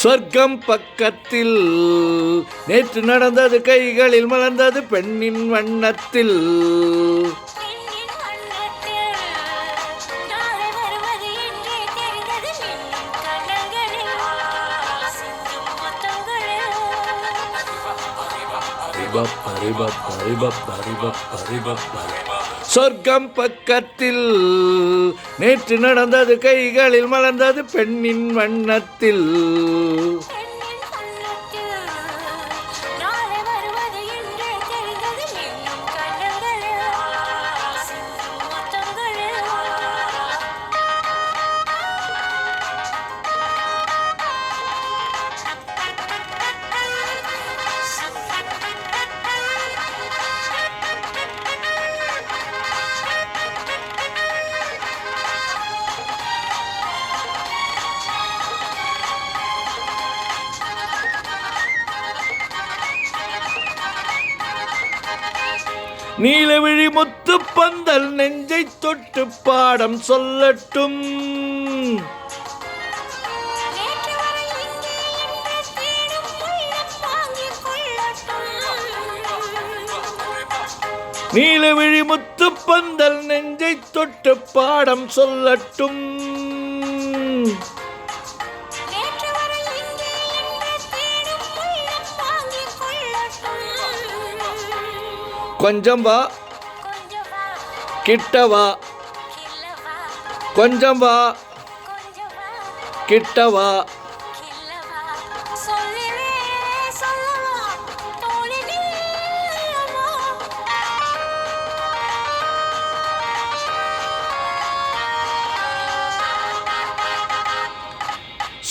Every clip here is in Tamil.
சொர்க்கம் பக்கத்தில் நேற்று நடந்தது, கைகளில் மலர்ந்தது பெண்ணின் வண்ணத்தில். சொர்க்கம் பக்கத்தில் நேற்று நடந்தது, கைகளில் மலர்ந்தது பெண்ணின் வண்ணத்தில். நீலவிழி முத்து பந்தல் நெஞ்சை தொட்டு பாடம் சொல்லட்டும். நீலவிழி முத்து பந்தல் நெஞ்சை தொட்டு பாடம் சொல்லட்டும். கொஞ்சம் வா கிட்ட வா, கொஞ்சம் வா கிட்ட வா.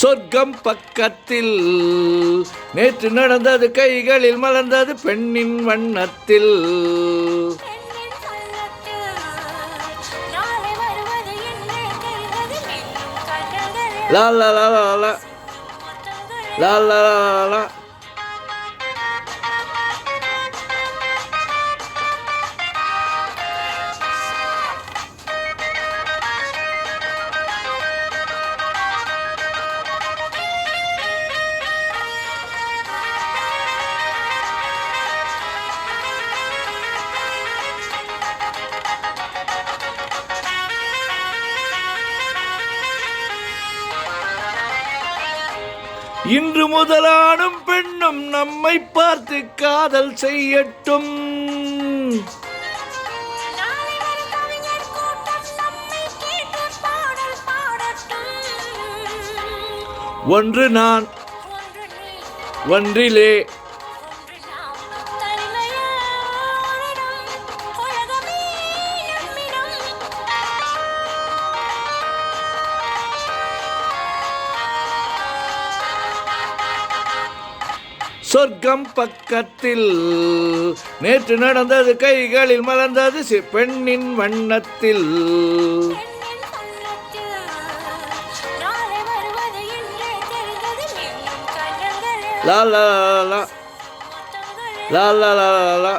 சொர்க்கம் பக்கத்தில் நேற்று நடந்தது, கைகளில் மலர்ந்தது பெண்ணின் வண்ணத்தில். லா லா லா லா லா லா லா லா. இன்று முதலானும் பெண்ணும் நம்மை பார்த்து காதல் செய்யட்டும். ஒன்று நான், ஒன்றிலே சொர்க்கம் பக்கத்தில் நேற்று நடந்தது, கைகளில் மலர்ந்தது பெண்ணின் வண்ணத்தில். லா லா லா லா லா லா லா லா.